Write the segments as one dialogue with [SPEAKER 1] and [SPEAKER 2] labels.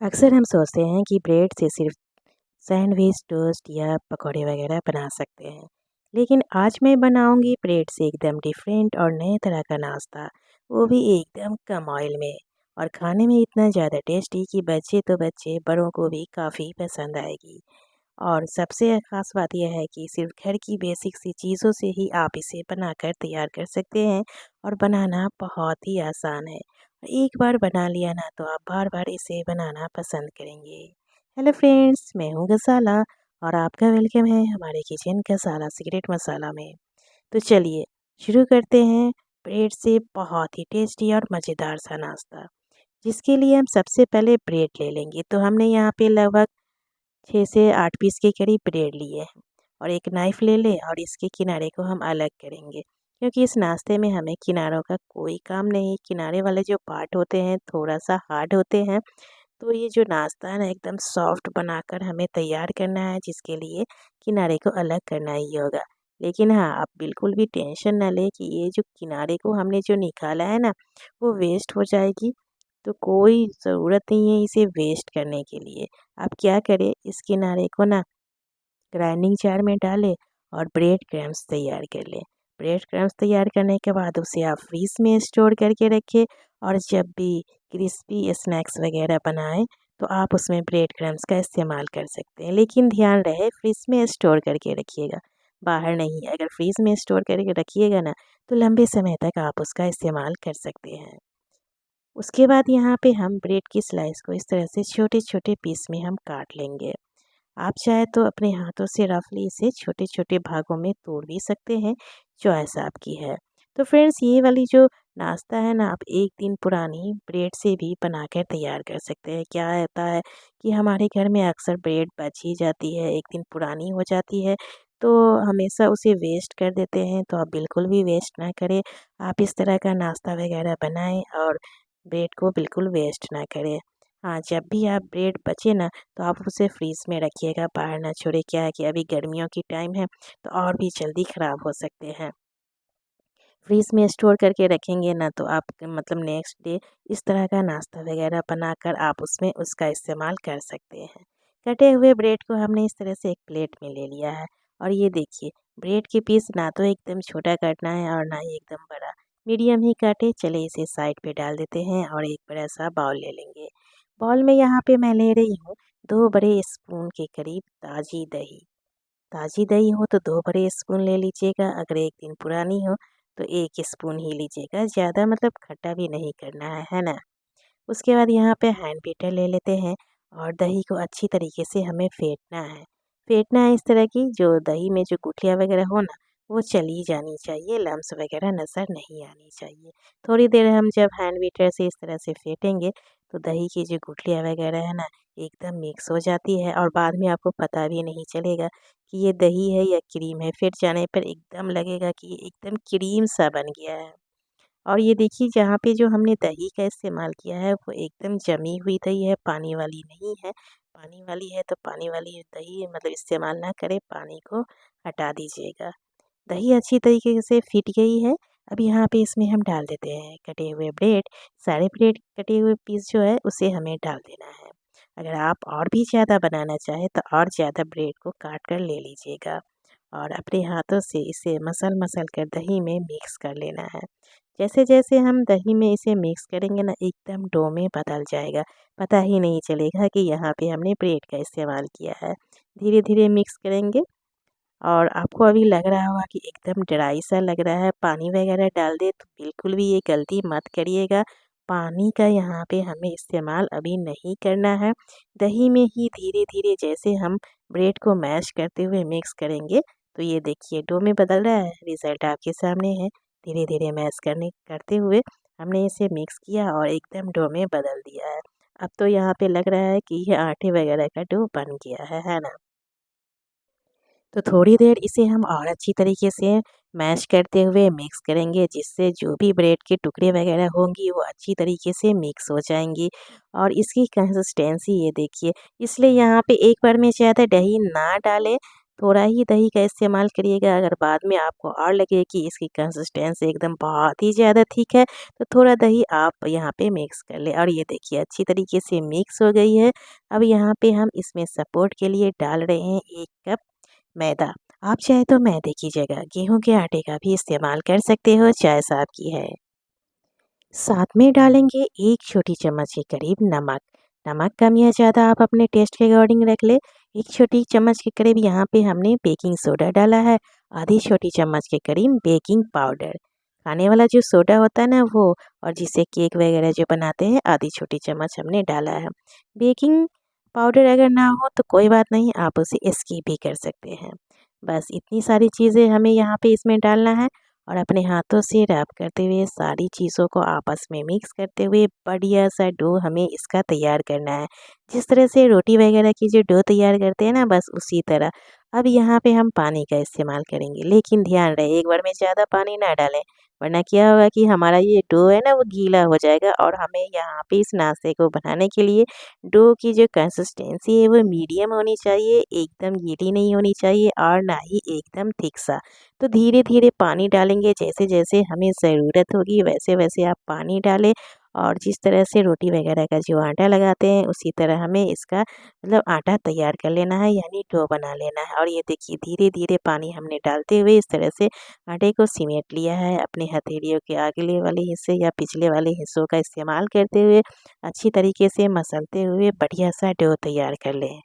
[SPEAKER 1] अक्सर हम सोचते हैं कि ब्रेड से सिर्फ सैंडविच, टोस्ट या पकौड़े वगैरह बना सकते हैं। लेकिन आज मैं बनाऊंगी ब्रेड से एकदम डिफरेंट और नए तरह का नाश्ता, वो भी एकदम कम ऑयल में और खाने में इतना ज़्यादा टेस्टी कि बच्चे तो बच्चे बड़ों को भी काफ़ी पसंद आएगी। और सबसे ख़ास बात यह है कि सिर्फ घर की बेसिक सी चीज़ों से ही आप इसे बनाकर तैयार कर सकते हैं और बनाना बहुत ही आसान है। एक बार बना लिया ना तो आप बार बार इसे बनाना पसंद करेंगे। हेलो फ्रेंड्स, मैं हूँ गसाला और आपका वेलकम है हमारे किचन गसाला सीक्रेट मसाला में। तो चलिए शुरू करते हैं ब्रेड से बहुत ही टेस्टी और मज़ेदार सा नाश्ता। जिसके लिए हम सबसे पहले ब्रेड ले लेंगे। तो हमने यहाँ पे लगभग 6 से 8 पीस के करीब ब्रेड लिए हैं और एक नाइफ़ ले लें और इसके किनारे को हम अलग करेंगे, क्योंकि इस नाश्ते में हमें किनारों का कोई काम नहीं। किनारे वाले जो पार्ट होते हैं थोड़ा सा हार्ड होते हैं, तो ये जो नाश्ता है ना एकदम सॉफ्ट बनाकर हमें तैयार करना है, जिसके लिए किनारे को अलग करना ही होगा। लेकिन हाँ, आप बिल्कुल भी टेंशन ना लें कि ये जो किनारे को हमने जो निकाला है ना वो वेस्ट हो जाएगी। तो कोई ज़रूरत नहीं है इसे वेस्ट करने के लिए। आप क्या करें, इस किनारे को ना ग्राइंडिंग जार में डालें और ब्रेड क्रम्स तैयार कर लें। ब्रेड क्रम्स तैयार करने के बाद उसे आप फ्रीज़ में स्टोर करके रखें और जब भी क्रिस्पी स्नैक्स वगैरह बनाएं तो आप उसमें ब्रेड क्रम्स का इस्तेमाल कर सकते हैं। लेकिन ध्यान रहे फ्रिज में स्टोर करके रखिएगा, बाहर नहीं। अगर फ्रीज़ में स्टोर करके रखिएगा ना तो लंबे समय तक आप उसका इस्तेमाल कर सकते हैं। उसके बाद यहाँ पे हम ब्रेड की स्लाइस को इस तरह से छोटे-छोटे पीस में हम काट लेंगे। आप चाहे तो अपने हाथों से रफली इसे छोटे-छोटे भागों में तोड़ भी सकते हैं, चॉइस आपकी है। तो फ्रेंड्स, ये वाली जो नाश्ता है ना, आप 1 दिन पुरानी ब्रेड से भी बनाकर तैयार कर सकते हैं। क्या होता है कि हमारे घर में अक्सर ब्रेड बच ही जाती है, 1 दिन पुरानी हो जाती है, तो हमेशा उसे वेस्ट कर देते हैं। तो आप बिल्कुल भी वेस्ट ना करें। आप इस तरह का नाश्ता वगैरह बनाएँ और ब्रेड को बिल्कुल वेस्ट ना करें। हाँ, जब भी आप ब्रेड बचे ना तो आप उसे फ्रीज़ में रखिएगा, बाहर ना छोड़े। क्या है कि अभी गर्मियों की टाइम है तो और भी जल्दी ख़राब हो सकते हैं। फ्रीज़ में स्टोर करके रखेंगे ना तो आप मतलब नेक्स्ट डे इस तरह का नाश्ता वगैरह बनाकर आप उसमें उसका इस्तेमाल कर सकते हैं। कटे हुए ब्रेड को हमने इस तरह से एक प्लेट में ले लिया है और ये देखिए, ब्रेड के पीस ना तो एकदम छोटा काटना है और ना ही एकदम बड़ा, मीडियम ही काटे। चले इसे साइड पे डाल देते हैं और एक बड़ा सा बाउल ले लेंगे। बाउल में यहाँ पे मैं ले रही हूँ 2 बड़े स्पून के करीब ताज़ी दही। ताज़ी दही हो तो 2 बड़े स्पून ले लीजिएगा, अगर 1 दिन पुरानी हो तो 1 स्पून ही लीजिएगा, ज़्यादा मतलब खट्टा भी नहीं करना है ना? उसके बाद यहाँ पे हैंड बीटर ले लेते हैं और दही को अच्छी तरीके से हमें फेंटना है। फेंटना है इस तरह की जो दही में जो गुठलियाँ वगैरह हो ना वो चली जानी चाहिए, लम्स वगैरह नज़र नहीं आनी चाहिए। थोड़ी देर हम जब हैंड बीटर से इस तरह से फेंटेंगे तो दही की जो गुठलियाँ वगैरह है ना एकदम मिक्स हो जाती है और बाद में आपको पता भी नहीं चलेगा कि ये दही है या क्रीम है। फेंट जाने पर एकदम लगेगा कि ये एकदम क्रीम सा बन गया है। और ये देखिए, जहाँ पे जो हमने दही का इस्तेमाल किया है वो एकदम जमी हुई दही है, पानी वाली नहीं है। पानी वाली है तो पानी वाली दही मतलब इस्तेमाल ना करें, पानी को हटा दीजिएगा। दही अच्छी तरीके से फिट गई है। अब यहाँ पे इसमें हम डाल देते हैं कटे हुए ब्रेड। सारे ब्रेड कटे हुए पीस जो है उसे हमें डाल देना है। अगर आप और भी ज़्यादा बनाना चाहें तो और ज़्यादा ब्रेड को काट कर ले लीजिएगा और अपने हाथों से इसे मसल-मसल कर दही में मिक्स कर लेना है। जैसे-जैसे हम दही में इसे मिक्स करेंगे ना एकदम डो में बदल जाएगा। पता ही नहीं चलेगा कि यहाँ पे हमने ब्रेड का इस्तेमाल किया है। धीरे-धीरे मिक्स करेंगे और आपको अभी लग रहा होगा कि एकदम ड्राई सा लग रहा है, पानी वगैरह डाल दें, तो बिल्कुल भी ये गलती मत करिएगा। पानी का यहाँ पे हमें इस्तेमाल अभी नहीं करना है। दही में ही धीरे-धीरे जैसे हम ब्रेड को मैश करते हुए मिक्स करेंगे, तो ये देखिए डो में बदल रहा है, रिज़ल्ट आपके सामने है। धीरे-धीरे मैश करते हुए हमने इसे मिक्स किया और एकदम डो में बदल दिया है। अब तो यहाँ पे लग रहा है कि ये आटे वगैरह का डो बन गया है ना? तो थोड़ी देर इसे हम और अच्छी तरीके से मैश करते हुए मिक्स करेंगे, जिससे जो भी ब्रेड के टुकड़े वगैरह होंगी वो अच्छी तरीके से मिक्स हो जाएंगी। और इसकी कंसिस्टेंसी ये देखिए, इसलिए यहाँ पे एक बार में ज़्यादा दही ना डालें, थोड़ा ही दही का इस्तेमाल करिएगा। अगर बाद में आपको और लगे कि इसकी कंसिस्टेंसी एकदम बहुत ही ज़्यादा ठीक है, तो थोड़ा दही आप यहाँ पे मिक्स कर लें। और ये देखिए अच्छी तरीके से मिक्स हो गई है। अब यहाँ पे हम इसमें सपोर्ट के लिए डाल रहे हैं 1 कप मैदा। आप चाहे तो मैदे की जगह गेहूँ के आटे का भी इस्तेमाल कर सकते हो, चॉइस आपकी है। साथ में डालेंगे 1 छोटी चम्मच के करीब नमक। नमक कम या ज़्यादा आप अपने टेस्ट के अकॉर्डिंग रख ले। 1 छोटी चम्मच के करीब यहाँ पे हमने बेकिंग सोडा डाला है। आधी छोटी चम्मच के करीब बेकिंग पाउडर, खाने वाला जो सोडा होता है ना वो, और जिससे केक वगैरह जो बनाते हैं, आधी छोटी चम्मच हमने डाला है। बेकिंग पाउडर अगर ना हो तो कोई बात नहीं, आप उसे स्किप भी कर सकते हैं। बस इतनी सारी चीज़ें हमें यहाँ पे इसमें डालना है और अपने हाथों से रब करते हुए सारी चीज़ों को आपस में मिक्स करते हुए बढ़िया सा डो हमें इसका तैयार करना है। जिस तरह से रोटी वगैरह की जो डो तैयार करते हैं ना, बस उसी तरह। अब यहाँ पे हम पानी का इस्तेमाल करेंगे, लेकिन ध्यान रहे एक बार में ज़्यादा पानी ना डालें, वरना क्या होगा कि हमारा ये डो है ना वो गीला हो जाएगा। और हमें यहाँ पे इस नाश्ते को बनाने के लिए डो की जो कंसिस्टेंसी है वो मीडियम होनी चाहिए, एकदम गीली नहीं होनी चाहिए और ना ही एकदम थिक सा। तो धीरे-धीरे पानी डालेंगे, जैसे-जैसे हमें ज़रूरत होगी वैसे-वैसे आप पानी डालें। और जिस तरह से रोटी वगैरह का जो आटा लगाते हैं उसी तरह हमें इसका मतलब आटा तैयार कर लेना है, यानी डो बना लेना है। और ये देखिए धीरे-धीरे पानी हमने डालते हुए इस तरह से आटे को सिमेट लिया है। अपने हथेलियों के अगले वाले हिस्से या पिछले वाले हिस्सों का इस्तेमाल करते हुए अच्छी तरीके से मसलते हुए बढ़िया सा डो तैयार कर लें।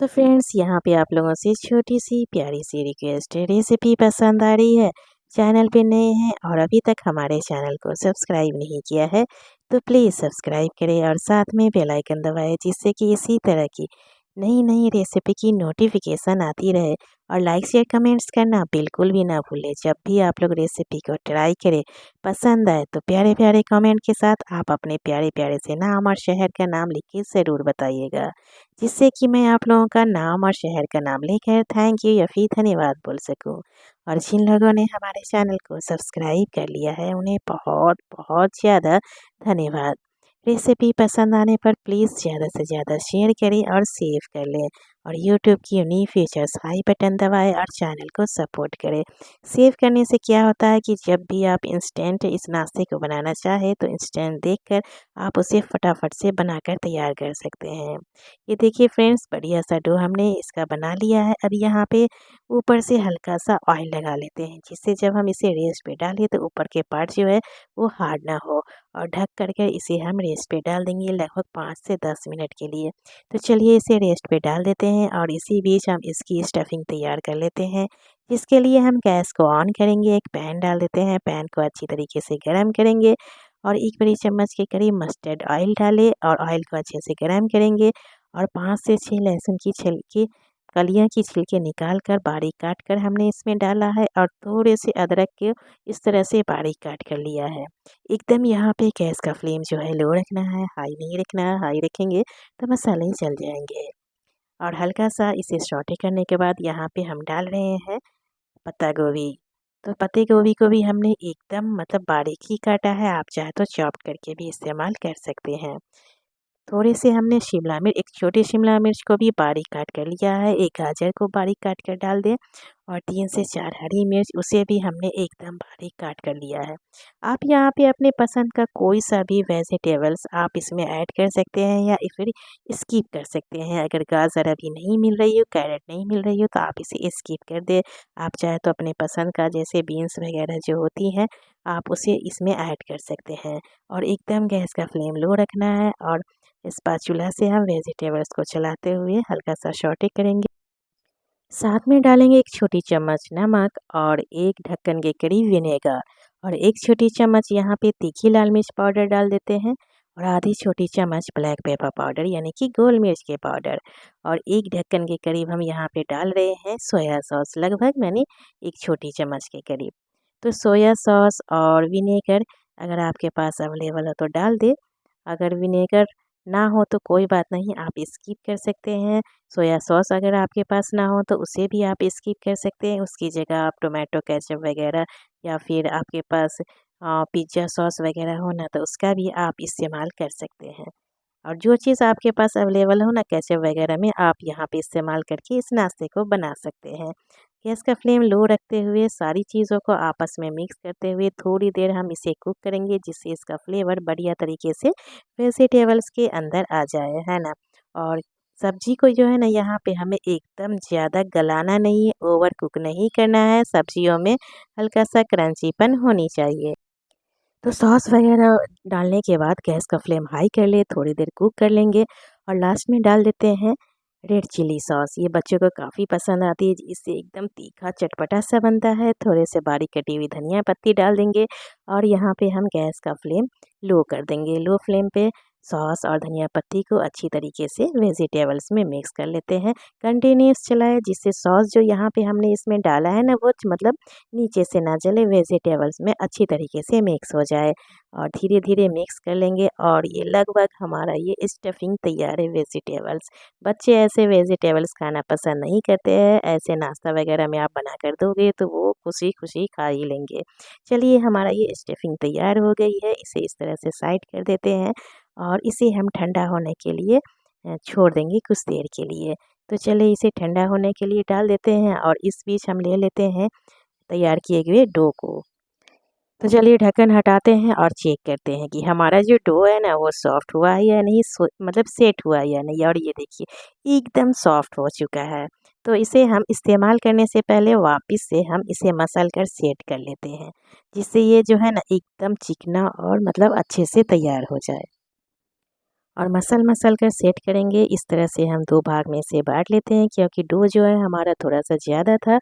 [SPEAKER 1] तो फ्रेंड्स यहाँ पे आप लोगों से छोटी सी प्यारी सी रिक्वेस्ट है, रेसिपी पसंद आ रही है, चैनल पे नए हैं और अभी तक हमारे चैनल को सब्सक्राइब नहीं किया है, तो प्लीज़ सब्सक्राइब करें और साथ में बेल आइकन दबाएं, जिससे कि इसी तरह की नई नई रेसिपी की नोटिफिकेशन आती रहे। और लाइक शेयर कमेंट्स करना बिल्कुल भी ना भूलें। जब भी आप लोग रेसिपी को ट्राई करें, पसंद आए तो प्यारे प्यारे कमेंट के साथ आप अपने प्यारे प्यारे से नाम और शहर का नाम लिख के ज़रूर बताइएगा, जिससे कि मैं आप लोगों का नाम और शहर का नाम लेकर थैंक यू या फिर धन्यवाद बोल सकूं। और जिन लोगों ने हमारे चैनल को सब्सक्राइब कर लिया है उन्हें बहुत बहुत ज़्यादा धन्यवाद। रेसिपी पसंद आने पर प्लीज़ ज़्यादा से ज़्यादा शेयर करें और सेव कर लें। और यूट्यूब की यूनिक फीचर्स हाई बटन दबाएं और चैनल को सपोर्ट करें। सेव करने से क्या होता है कि जब भी आप इंस्टेंट इस नाश्ते को बनाना चाहें तो इंस्टेंट देखकर आप उसे फटाफट से बनाकर तैयार कर सकते हैं। ये देखिए फ्रेंड्स बढ़िया सा डो हमने इसका बना लिया है। अब यहाँ पे ऊपर से हल्का सा ऑयल लगा लेते हैं, जिससे जब हम इसे रेस्ट पे डालें तो ऊपर के पार्ट जो है वो हार्ड ना हो। और ढक करके इसे हम रेस्ट पे डाल देंगे लगभग 5 से 10 मिनट के लिए। तो चलिए इसे रेस्ट पे डाल देते हैं और इसी बीच हम इसकी स्टफिंग तैयार कर लेते हैं। जिसके लिए हम गैस को ऑन करेंगे, एक पैन डाल देते हैं, पैन को अच्छी तरीके से गर्म करेंगे और 1 बड़ी चम्मच के करीब मस्टर्ड ऑयल डालें और ऑयल को अच्छे से गर्म करेंगे। और 5 से 6 लहसुन की छिलके कलियां की छिलके निकाल कर बारीक काट कर हमने इसमें डाला है और थोड़े से अदरक के इस तरह से बारीक काट कर लिया है। एकदम यहाँ पे गैस का फ्लेम जो है लो रखना है, हाई नहीं रखना है। हाई रखेंगे तो मसाले जल जाएंगे। और हल्का सा इसे सौटे करने के बाद यहाँ पे हम डाल रहे हैं पत्ता गोभी। तो पत्ते गोभी को भी हमने एकदम मतलब बारीक ही काटा है, आप चाहे तो चॉप करके भी इस्तेमाल कर सकते हैं। थोड़े से हमने शिमला मिर्च, एक छोटी शिमला मिर्च को भी बारीक काट कर लिया है, एक गाजर को बारीक काट कर डाल दें और 3 से 4 हरी मिर्च, उसे भी हमने एकदम बारीक काट कर लिया है। आप यहाँ पे अपने पसंद का कोई सा भी वेजिटेबल्स आप इसमें ऐड कर सकते हैं या फिर स्किप कर सकते हैं। अगर गाजर अभी नहीं मिल रही हो, कैरेट नहीं मिल रही हो तो आप इसे स्किप कर दें। आप चाहे तो अपने पसंद का जैसे बीन्स वगैरह जो होती हैं आप उसे इसमें ऐड कर सकते हैं। और एकदम गैस का फ्लेम लो रखना है और स्पैचुला से हम वेजिटेबल्स को चलाते हुए हल्का सा सौटे करेंगे। साथ में डालेंगे 1 छोटी चम्मच नमक और 1 ढक्कन के करीब विनेगर और 1 छोटी चम्मच यहाँ पे तीखी लाल मिर्च पाउडर डाल देते हैं और आधी छोटी चम्मच ब्लैक पेपर पाउडर यानी कि गोल मिर्च के पाउडर और 1 ढक्कन के करीब हम यहाँ पे डाल रहे हैं सोया सॉस, लगभग मैंने 1 छोटी चम्मच के करीब। तो सोया सॉस और विनेगर अगर आपके पास अवेलेबल हो तो डाल दें। अगर विनेगर ना हो तो कोई बात नहीं, आप स्किप कर सकते हैं। सोया सॉस अगर आपके पास ना हो तो उसे भी आप स्किप कर सकते हैं, उसकी जगह आप टोमेटो केचप वगैरह या फिर आपके पास पिज़्ज़ा सॉस वगैरह हो ना तो उसका भी आप इस्तेमाल कर सकते हैं। और जो चीज़ आपके पास अवेलेबल हो ना केचप वगैरह में, आप यहाँ पे इस्तेमाल करके इस नाश्ते को बना सकते हैं। गैस का फ्लेम लो रखते हुए सारी चीज़ों को आपस में मिक्स करते हुए थोड़ी देर हम इसे कुक करेंगे, जिससे इसका फ्लेवर बढ़िया तरीके से वेजिटेबल्स के अंदर आ जाए, है ना। और सब्जी को जो है ना यहाँ पे हमें एकदम ज़्यादा गलाना नहीं है, ओवर कुक नहीं करना है। सब्जियों में हल्का सा क्रंचीपन होनी चाहिए। तो सॉस वगैरह डालने के बाद गैस का फ्लेम हाई कर ले, थोड़ी देर कुक कर लेंगे और लास्ट में डाल देते हैं रेड चिली सॉस। ये बच्चों को काफ़ी पसंद आती है, इससे एकदम तीखा चटपटा सा बनता है। थोड़े से बारीक कटी हुई धनिया पत्ती डाल देंगे और यहाँ पे हम गैस का फ्लेम लो कर देंगे। लो फ्लेम पे सॉस और धनिया पत्ती को अच्छी तरीके से वेजिटेबल्स में मिक्स कर लेते हैं। कंटिन्यूस चलाएं, जिससे सॉस जो यहाँ पे हमने इसमें डाला है ना, वो मतलब नीचे से ना जले, वेजिटेबल्स में अच्छी तरीके से मिक्स हो जाए। और धीरे धीरे मिक्स कर लेंगे और ये लगभग हमारा ये स्टफिंग तैयार है वेजिटेबल्स। बच्चे ऐसे वेजिटेबल्स खाना पसंद नहीं करते हैं, ऐसे नाश्ता वगैरह में आप बना कर दोगे तो वो खुशी खुशी खा ही लेंगे। चलिए, हमारा ये स्टफिंग तैयार हो गई है, इसे इस तरह से साइड कर देते हैं और इसे हम ठंडा होने के लिए छोड़ देंगे कुछ देर के लिए। तो चलिए, इसे ठंडा होने के लिए डाल देते हैं और इस बीच हम ले लेते हैं तैयार किए हुए डो को। तो चलिए, ढक्कन हटाते हैं और चेक करते हैं कि हमारा जो डो है ना वो सॉफ्ट हुआ है या नहीं, मतलब सेट हुआ है या नहीं। और ये देखिए एकदम सॉफ्ट हो चुका है। तो इसे हम इस्तेमाल करने से पहले वापस से हम इसे मसल कर सेट कर लेते हैं, जिससे ये जो है ना एकदम चिकना और मतलब अच्छे से तैयार हो जाए। और मसल मसल कर सेट करेंगे। इस तरह से हम दो भाग में से बांट लेते हैं, क्योंकि डो जो है हमारा थोड़ा सा ज़्यादा था।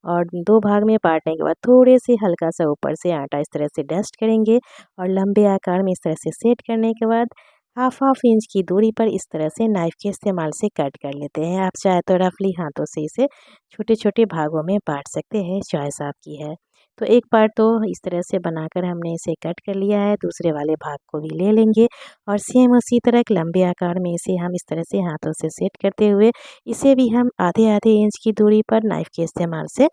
[SPEAKER 1] और दो भाग में बांटने के बाद थोड़े से हल्का सा ऊपर से आटा इस तरह से डस्ट करेंगे और लंबे आकार में इस तरह से सेट करने के बाद हाफ हाफ इंच की दूरी पर इस तरह से नाइफ़ के इस्तेमाल से कट कर लेते हैं। आप चाहे तो रफली हाथों से इसे छोटे छोटे भागों में बांट सकते हैं, चॉइस आपकी है। तो एक पार्ट तो इस तरह से बनाकर हमने इसे कट कर लिया है, दूसरे वाले भाग को भी ले लेंगे और सेम उसी तरह एक लंबे आकार में इसे हम इस तरह से हाथों से सेट करते हुए इसे भी हम आधे आधे इंच की दूरी पर नाइफ़ के इस्तेमाल से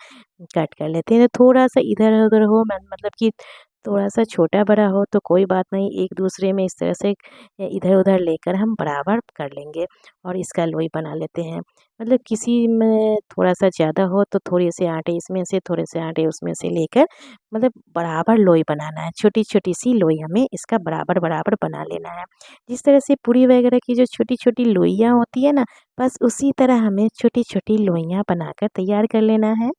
[SPEAKER 1] कट कर लेते हैं। तो थोड़ा सा इधर उधर हो, मतलब कि थोड़ा सा छोटा बड़ा हो तो कोई बात नहीं, एक दूसरे में इस तरह से इधर उधर लेकर हम बराबर कर लेंगे और इसका लोई बना लेते हैं। मतलब किसी में थोड़ा सा ज़्यादा हो तो थोड़े से आटे इसमें से, थोड़े से आटे उसमें से लेकर मतलब बराबर लोई बनाना है। छोटी छोटी सी लोई हमें इसका बराबर बराबर बना लेना है। जिस तरह से पूरी वगैरह की जो छोटी छोटी लोइयाँ होती है ना, बस उसी तरह हमें छोटी छोटी लोइयाँ बनाकर तैयार कर लेना है।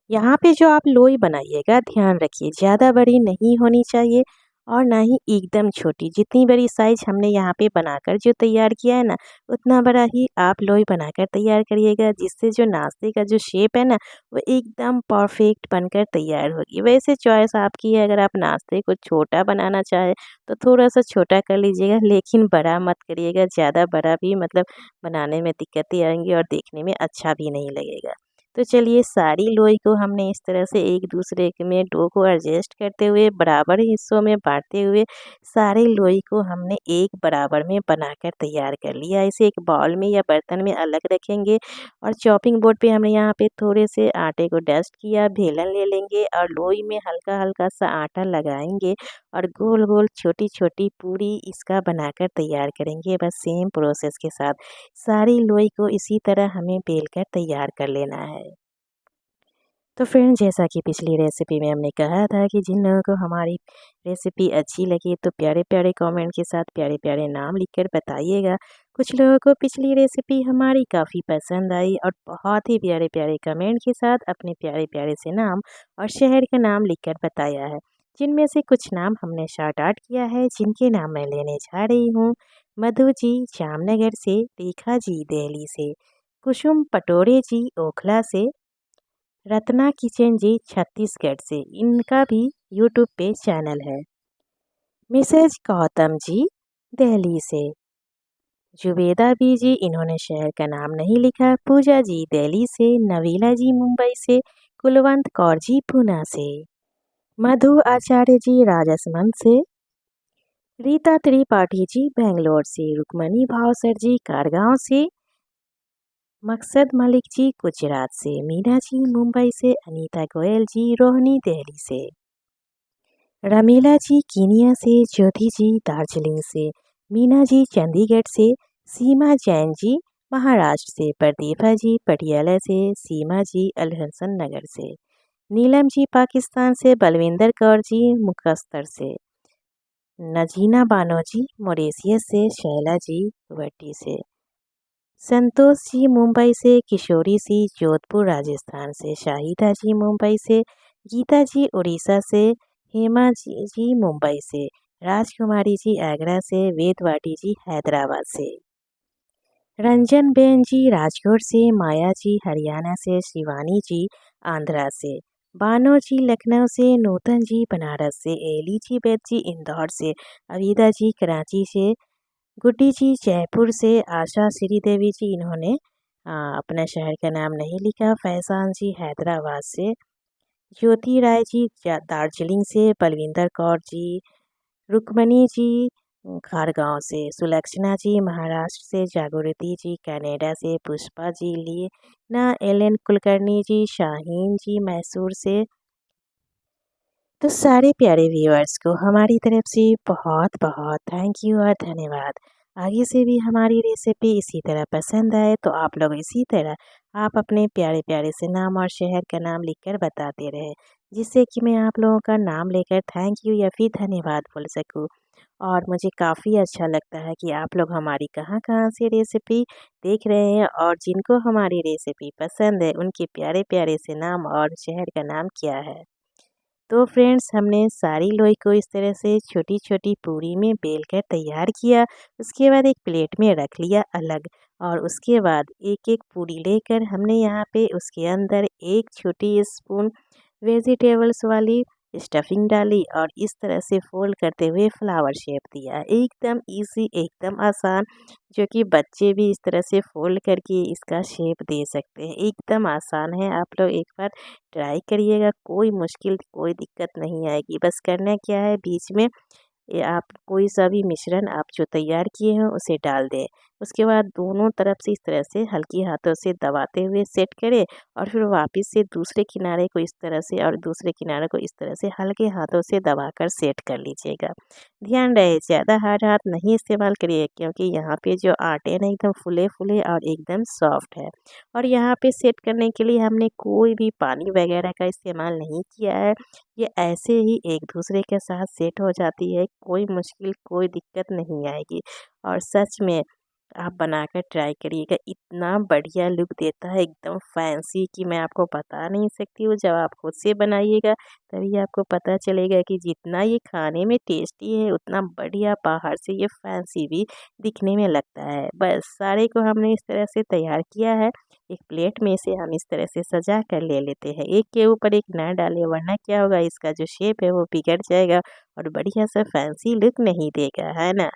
[SPEAKER 1] यहाँ पे जो आप लोई बनाइएगा, ध्यान रखिए ज़्यादा बड़ी नहीं होनी चाहिए और ना ही एकदम छोटी। जितनी बड़ी साइज़ हमने यहाँ पे बनाकर जो तैयार किया है ना, उतना बड़ा ही आप लोई बनाकर तैयार करिएगा, जिससे जो नाश्ते का जो शेप है ना, वो एकदम परफेक्ट बनकर तैयार होगी। वैसे चॉइस आपकी है, अगर आप नाश्ते को छोटा बनाना चाहें तो थोड़ा सा छोटा कर लीजिएगा, लेकिन बड़ा मत करिएगा। ज़्यादा बड़ा भी मतलब बनाने में दिक्कतें आएँगी और देखने में अच्छा भी नहीं लगेगा। तो चलिए, सारी लोई को हमने इस तरह से एक दूसरे में डो को एडजस्ट करते हुए बराबर हिस्सों में बांटते हुए सारे लोई को हमने एक बराबर में बनाकर तैयार कर लिया। इसे एक बाउल में या बर्तन में अलग रखेंगे और चॉपिंग बोर्ड पे हमने यहाँ पे थोड़े से आटे को डस्ट किया, बेलन ले लेंगे और लोई में हल्का हल्का सा आटा लगाएंगे और गोल गोल छोटी छोटी पूरी इसका बनाकर तैयार करेंगे। बस सेम प्रोसेस के साथ सारी लोई को इसी तरह हमें बेल कर तैयार कर लेना है। तो फ्रेंड्स, जैसा कि पिछली रेसिपी में हमने कहा था कि जिन लोगों को हमारी रेसिपी अच्छी लगी तो प्यारे प्यारे कमेंट के साथ प्यारे प्यारे नाम लिखकर बताइएगा। कुछ लोगों को पिछली रेसिपी हमारी काफ़ी पसंद आई और बहुत ही प्यारे प्यारे कमेंट के साथ अपने प्यारे प्यारे से नाम और शहर का नाम लिखकर बताया है, जिनमें से कुछ नाम हमने शॉर्ट आउट किया है, जिनके नाम मैं लेने जा रही हूँ। मधु जी जामनगर से, रेखा जी दिल्ली से, कुसुम पटोरे जी ओखला से, रत्ना किचन जी छत्तीसगढ़ से, इनका भी यूट्यूब पे चैनल है। मिसेज गौतम जी दिल्ली से, जुबेदा बी जी इन्होंने शहर का नाम नहीं लिखा, पूजा जी दिल्ली से, नवीला जी मुंबई से, कुलवंत कौर जी पूना से, मधु आचार्य जी राजसमंद से, रीता त्रिपाठी जी बेंगलोर से, रुक्मणी भावसर जी कारगांव से, मकसद मलिक जी गुजरात से, मीना जी मुंबई से, अनीता गोयल जी रोहनी दिल्ली से, रमीला जी कीनिया से, ज्योति जी दार्जिलिंग से, मीना जी चंडीगढ़ से, सीमा जैन जी महाराष्ट्र से, प्रदीपा जी पटियाला से, सीमा जी अलहसन नगर से, नीलम जी पाकिस्तान से, बलविंदर कौर जी मुक्तसर से, नजीना बानो जी मॉरिशियस से, शैला जी गुवाहाटी से, संतोष जी मुंबई से, किशोरी जी जोधपुर राजस्थान से, शाहिदा जी मुंबई से, गीता जी उड़ीसा से, हेमा जी मुंबई से, राजकुमारी जी आगरा से, वेदवाटी जी हैदराबाद से, रंजन बेन जी राजकोट से, माया जी हरियाणा से, शिवानी जी आंध्रा से, बानो जी लखनऊ से, नूतन जी बनारस से, एली जी बैद जी इंदौर से, अविदा जी कराची से, गुड्डी जी जयपुर से, आशा श्रीदेवी जी इन्होंने अपना शहर का नाम नहीं लिखा, फैजान जी हैदराबाद से, ज्योति राय जी दार्जिलिंग से, बलविंदर कौर जी, रुक्मणी जी खारगांव से, सुलक्षणा जी महाराष्ट्र से, जागृति जी कनाडा से, पुष्पा जी लीना एलन कुलकर्णी जी शाहीन जी मैसूर से। तो सारे प्यारे व्यूअर्स को हमारी तरफ से बहुत बहुत थैंक यू और धन्यवाद। आगे से भी हमारी रेसिपी इसी तरह पसंद आए तो आप लोग इसी तरह आप अपने प्यारे प्यारे से नाम और शहर का नाम लिखकर बताते रहे, जिससे कि मैं आप लोगों का नाम लेकर थैंक यू या फिर धन्यवाद बोल सकूं। और मुझे काफ़ी अच्छा लगता है कि आप लोग हमारी कहाँ कहाँ से रेसिपी देख रहे हैं और जिनको हमारी रेसिपी पसंद है उनके प्यारे प्यारे से नाम और शहर का नाम क्या है। तो फ्रेंड्स हमने सारी लोई को इस तरह से छोटी छोटी पूरी में बेल कर तैयार किया। उसके बाद एक प्लेट में रख लिया अलग, और उसके बाद एक एक पूरी लेकर हमने यहाँ पे उसके अंदर एक छोटी स्पून वेजिटेबल्स वाली स्टफिंग डाली और इस तरह से फोल्ड करते हुए फ्लावर शेप दिया। एकदम इजी, एकदम आसान, जो कि बच्चे भी इस तरह से फोल्ड करके इसका शेप दे सकते हैं। एकदम आसान है, आप लोग एक बार ट्राई करिएगा, कोई मुश्किल कोई दिक्कत नहीं आएगी। बस करना क्या है, बीच में ये आप कोई सा भी मिश्रण आप जो तैयार किए हैं उसे डाल दें। उसके बाद दोनों तरफ से इस तरह से हल्की हाथों से दबाते हुए सेट करें, और फिर वापस से दूसरे किनारे को इस तरह से और दूसरे किनारे को इस तरह से हल्के हाथों से दबाकर सेट कर लीजिएगा। ध्यान रहे ज़्यादा हार्ड हाथ नहीं इस्तेमाल करिए, क्योंकि यहाँ पे जो आटे हैं ना एकदम फुले फुले और एकदम सॉफ्ट है। और यहाँ पे सेट करने के लिए हमने कोई भी पानी वगैरह का इस्तेमाल नहीं किया है। ये ऐसे ही एक दूसरे के साथ सेट हो जाती है, कोई मुश्किल कोई दिक्कत नहीं आएगी। और सच में आप बनाकर ट्राई करिएगा, इतना बढ़िया लुक देता है एकदम फैंसी कि मैं आपको बता नहीं सकती हूँ। जब आप खुद से बनाइएगा तभी आपको पता चलेगा कि जितना ये खाने में टेस्टी है उतना बढ़िया बाहर से ये फैंसी भी दिखने में लगता है। बस सारे को हमने इस तरह से तैयार किया है। एक प्लेट में से हम इस तरह से सजा कर ले लेते हैं, एक के ऊपर एक ना डालें, वरना क्या होगा, इसका जो शेप है वो बिगड़ जाएगा और बढ़िया सा फैंसी लुक नहीं देगा, है ना।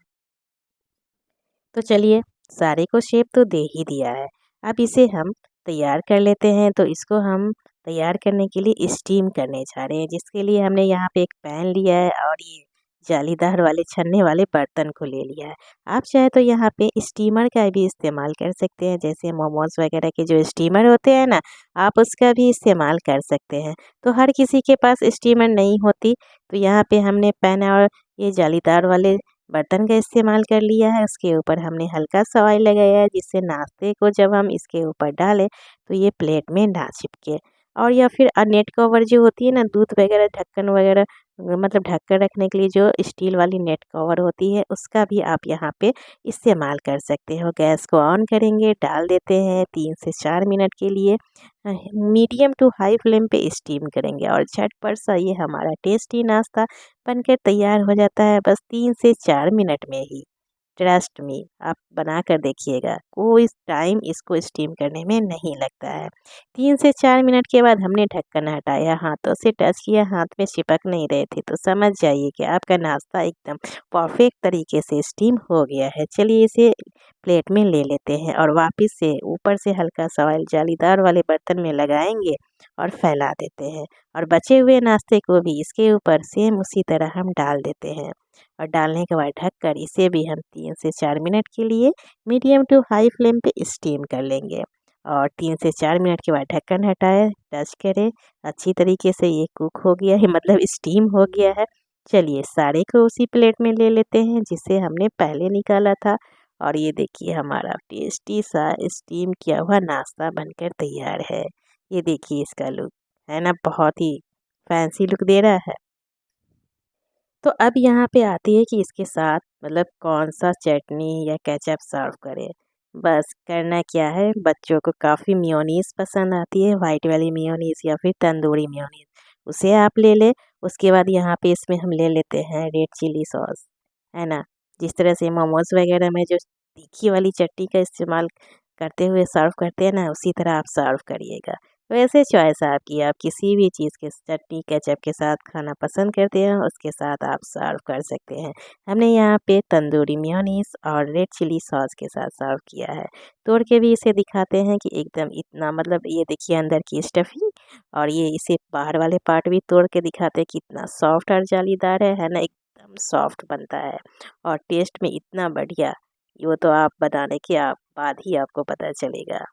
[SPEAKER 1] तो चलिए, सारे को शेप तो दे ही दिया है, अब इसे हम तैयार कर लेते हैं। तो इसको हम तैयार करने के लिए स्टीम करने जा रहे हैं, जिसके लिए हमने यहाँ पे एक पैन लिया है और ये जालीदार वाले छन्ने वाले बर्तन को ले लिया है। आप चाहे तो यहाँ पे स्टीमर का भी इस्तेमाल कर सकते हैं, जैसे मोमोज वगैरह के जो स्टीमर होते हैं ना, आप उसका भी इस्तेमाल कर सकते हैं। तो हर किसी के पास स्टीमर नहीं होती, तो यहाँ पे हमने पैन और ये जालीदार वाले बर्तन का इस्तेमाल कर लिया है। उसके ऊपर हमने हल्का सा ऑयल लगाया है, जिससे नाश्ते को जब हम इसके ऊपर डालें तो ये प्लेट में ना चिपके। और या फिर नेट कवर जो होती है ना, दूध वगैरह ढक्कन वगैरह मतलब ढक कर रखने के लिए जो स्टील वाली नेट कवर होती है, उसका भी आप यहाँ पे इस्तेमाल कर सकते हो। गैस को ऑन करेंगे, डाल देते हैं 3 से 4 मिनट के लिए मीडियम टू हाई फ्लेम पे स्टीम करेंगे, और झटपट सा ये हमारा टेस्टी नाश्ता बनकर तैयार हो जाता है, बस 3 से 4 मिनट में ही। ट्रस्ट मी, आप बना कर देखिएगा, कोई टाइम इसको स्टीम करने में नहीं लगता है। 3 से 4 मिनट के बाद हमने ढक्कन हटाया, हाथों से टच किया, हाथ में चिपक नहीं रहे थे, तो समझ जाइए कि आपका नाश्ता एकदम परफेक्ट तरीके से स्टीम हो गया है। चलिए इसे प्लेट में ले लेते हैं और वापस से ऊपर से हल्का सा ऑयल जालीदार वाले बर्तन में लगाएंगे और फैला देते हैं, और बचे हुए नाश्ते को भी इसके ऊपर सेम उसी तरह हम डाल देते हैं। और डालने के बाद ढककर इसे भी हम 3 से 4 मिनट के लिए मीडियम टू हाई फ्लेम पे स्टीम कर लेंगे। और 3 से 4 मिनट के बाद ढक्कन हटाए, टच करें, अच्छी तरीके से ये कुक हो गया है, मतलब स्टीम हो गया है। चलिए सारे को उसी प्लेट में ले लेते हैं जिसे हमने पहले निकाला था। और ये देखिए हमारा टेस्टी सा स्टीम किया हुआ नाश्ता बनकर तैयार है। ये देखिए इसका लुक, है ना, बहुत ही फैंसी लुक दे रहा है। तो अब यहाँ पे आती है कि इसके साथ मतलब कौन सा चटनी या केचप सर्व करें। बस करना क्या है, बच्चों को काफ़ी मेयोनीज़ पसंद आती है, वाइट वाली मेयोनीज़ या फिर तंदूरी मेयोनीज़, उसे आप ले लें। उसके बाद यहाँ पे इसमें हम ले लेते हैं रेड चिली सॉस, है ना। जिस तरह से मोमोज़ वगैरह में जो तीखी वाली चटनी का इस्तेमाल करते हुए सर्व करते हैं ना, उसी तरह आप सर्व करिएगा। वैसे चॉइस आपकी, आप किसी भी चीज़ के चटनी केचप के साथ खाना पसंद करते हैं उसके साथ आप सर्व कर सकते हैं। हमने यहाँ पे तंदूरी मेयोनीज़ और रेड चिली सॉस के साथ सर्व किया है। तोड़ के भी इसे दिखाते हैं कि एकदम इतना मतलब ये देखिए अंदर की स्टफिंग, और ये इसे बाहर वाले पार्ट भी तोड़ के दिखाते हैं कितना सॉफ्ट और जालीदार है ना, एकदम सॉफ्ट बनता है और टेस्ट में इतना बढ़िया। वो तो आप बनाने के आप बाद ही आपको पता चलेगा।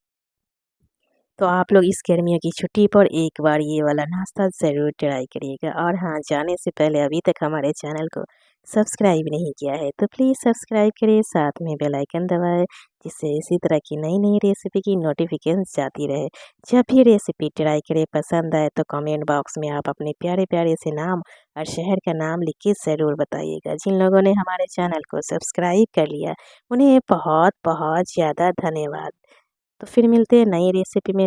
[SPEAKER 1] तो आप लोग इस गर्मियों की छुट्टी पर एक बार ये वाला नाश्ता ज़रूर ट्राई करिएगा। और हाँ, जाने से पहले अभी तक हमारे चैनल को सब्सक्राइब नहीं किया है तो प्लीज़ सब्सक्राइब करिए, साथ में बेल आइकन दबाएं, जिससे इसी तरह की नई नई रेसिपी की नोटिफिकेशन जाती रहे। जब भी रेसिपी ट्राई करें पसंद आए तो कमेंट बॉक्स में आप अपने प्यारे प्यारे से नाम और शहर का नाम लिख के ज़रूर बताइएगा। जिन लोगों ने हमारे चैनल को सब्सक्राइब कर लिया उन्हें बहुत बहुत ज़्यादा धन्यवाद। तो फिर मिलते हैं नई रेसिपी में।